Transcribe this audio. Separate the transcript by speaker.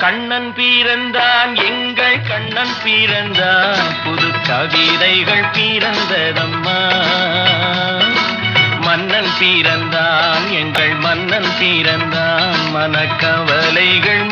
Speaker 1: கண்ணன் பிறந்தான் எங்கள் கண்ணன் பிறந்தான் புது கவிதைகள் பிறந்ததம்மா மன்னன் பிறந்தான் எங்கள் மன்னன் பிறந்தான் மனக்கவலைகள்